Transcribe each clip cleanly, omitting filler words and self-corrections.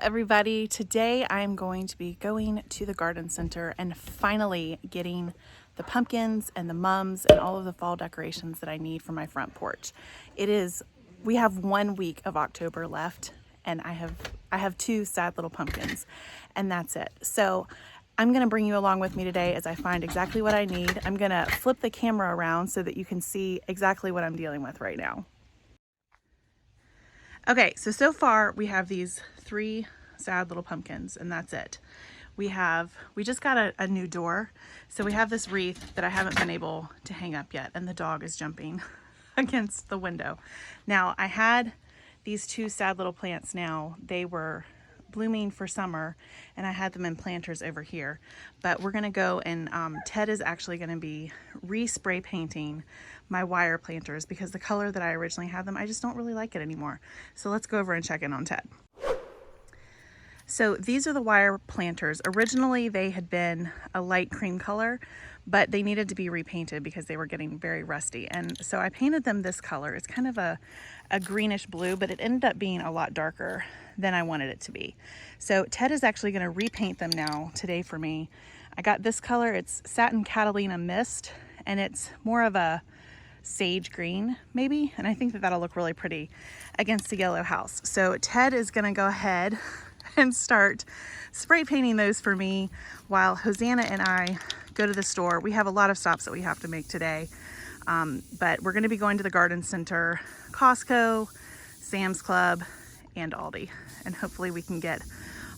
everybody. Today I'm going to be going to the garden center and finally getting the pumpkins and the mums and all of the fall decorations that I need for my front porch. We have 1 week of October left, and I have two sad little pumpkins, and that's it. So I'm gonna bring you along with me today as I find exactly what I need. I'm gonna flip the camera around so that you can see exactly what I'm dealing with right now. Okay, so far we have these 3 sad little pumpkins, and that's it. We just got a new door, so we have this wreath that I haven't been able to hang up yet, and the dog is jumping against the window. Now, I had these 2 sad little plants now. They were blooming for summer, and I had them in planters over here, but we're gonna go and Ted is actually gonna be re-spray painting my wire planters because the color that I originally had them, I just don't really like it anymore. So let's go over and check in on Ted. So these are the wire planters. Originally they had been a light cream color, but they needed to be repainted because they were getting very rusty. And so I painted them this color. It's kind of a greenish blue, but it ended up being a lot darker than I wanted it to be. So Ted is actually gonna repaint them now today for me. I got this color, it's Satin Catalina Mist, and it's more of a sage green maybe. And I think that that'll look really pretty against the yellow house. So Ted is gonna go ahead and start spray painting those for me while Hosanna and I go to the store. We have a lot of stops that we have to make today, but we're gonna be going to the garden center, Costco, Sam's Club, and Aldi, and hopefully we can get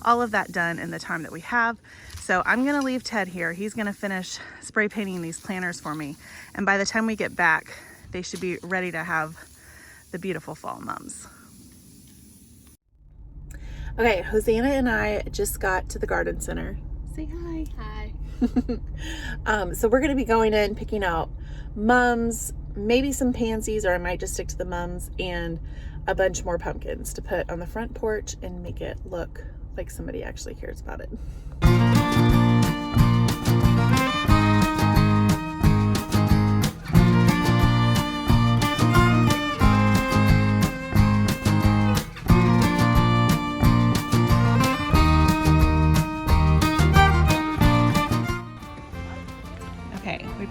all of that done in the time that we have. So I'm gonna leave Ted here. He's gonna finish spray painting these planters for me, and by the time we get back, they should be ready to have the beautiful fall mums. Okay, Hosanna and I just got to the garden center. Say hi. Hi. So we're gonna be going in, picking out mums, maybe some pansies, or I might just stick to the mums, and a bunch more pumpkins to put on the front porch and make it look like somebody actually cares about it.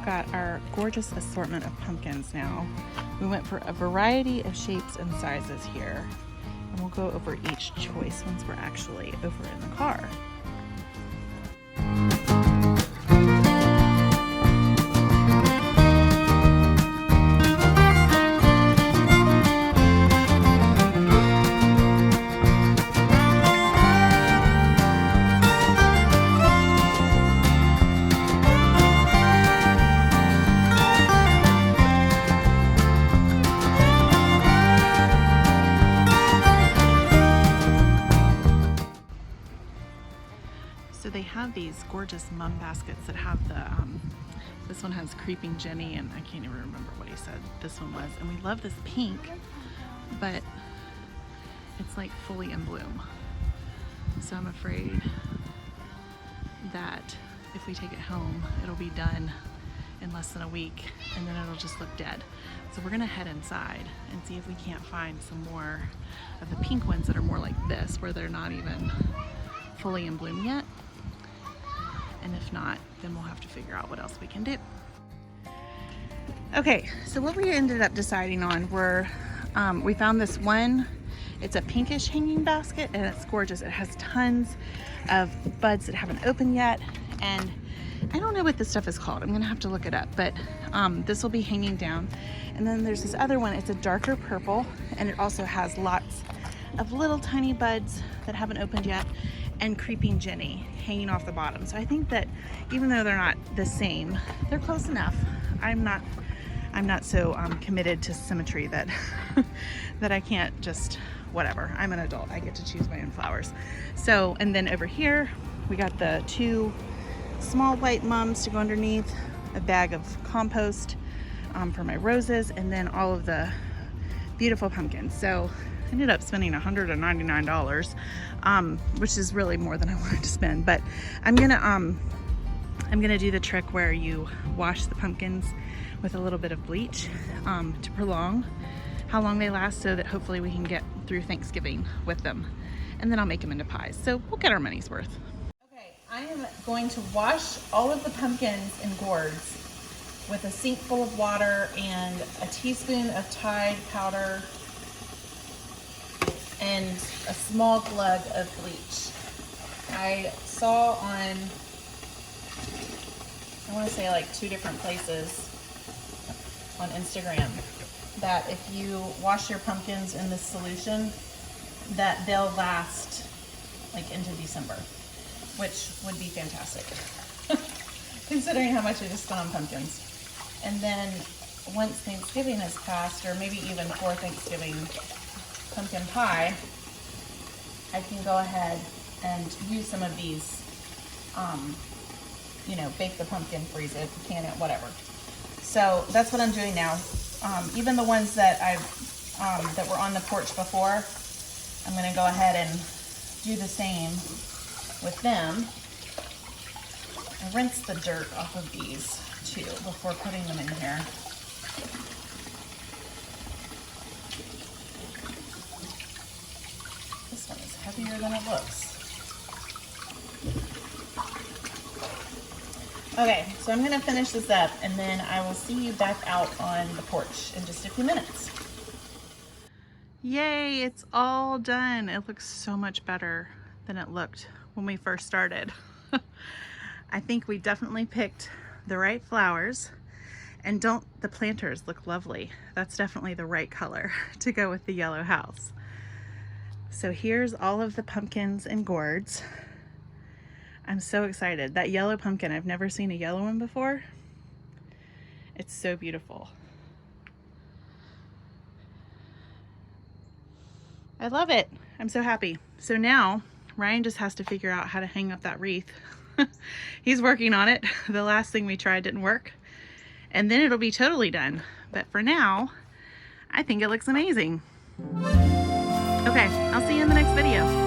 Got our gorgeous assortment of pumpkins now. We went for a variety of shapes and sizes here, and we'll go over each choice once we're actually over in the car. So they have these gorgeous mum baskets that have the, this one has Creeping Jenny, and I can't even remember what he said this one was. And we love this pink, but it's like fully in bloom. So I'm afraid that if we take it home, it'll be done in less than a week, and then it'll just look dead. So we're gonna head inside and see if we can't find some more of the pink ones that are more like this, where they're not even fully in bloom yet. And if not, then we'll have to figure out what else we can do. Okay, so what we ended up deciding on were, we found this one, it's a pinkish hanging basket, and it's gorgeous. It has tons of buds that haven't opened yet, and I don't know what this stuff is called. I'm gonna have to look it up, but this will be hanging down. And then there's this other one, it's a darker purple, and it also has lots of little tiny buds that haven't opened yet, and Creeping Jenny hanging off the bottom. So I think that even though they're not the same, they're close enough. I'm not so committed to symmetry that that I can't just whatever. I'm an adult. I get to choose my own flowers. So, and then over here we got the 2 small white mums to go underneath, a bag of compost for my roses, and then all of the beautiful pumpkins. So I ended up spending $199, which is really more than I wanted to spend. But I'm gonna do the trick where you wash the pumpkins with a little bit of bleach to prolong how long they last, so that hopefully we can get through Thanksgiving with them. and then I'll make them into pies. So we'll get our money's worth. Okay, I am going to wash all of the pumpkins in gourds with a sink full of water and a teaspoon of Tide powder and a small glug of bleach. I saw on, I want to say like 2 different places on Instagram that if you wash your pumpkins in this solution, that they'll last like into December, which would be fantastic considering how much I just spent on pumpkins. And then once Thanksgiving has passed, or maybe even for Thanksgiving pumpkin pie, I can go ahead and use some of these, you know, bake the pumpkin, freeze it, can it, whatever. So that's what I'm doing now. Even the ones that that were on the porch before, I'm going to go ahead and do the same with them. I rinse the dirt off of these too before putting them in here. This one is heavier than it looks. Okay, so I'm gonna finish this up and then I will see you back out on the porch in just a few minutes. Yay, it's all done. It looks so much better than it looked when we first started. I think we definitely picked the right flowers, and the planters look lovely. That's definitely the right color to go with the yellow house. So here's all of the pumpkins and gourds. I'm so excited. That yellow pumpkin, I've never seen a yellow one before. It's so beautiful. I love it. I'm so happy. So now Ryan just has to figure out how to hang up that wreath. He's working on it. The last thing we tried didn't work. And then it'll be totally done. But for now, I think it looks amazing. Okay, I'll see you in the next video.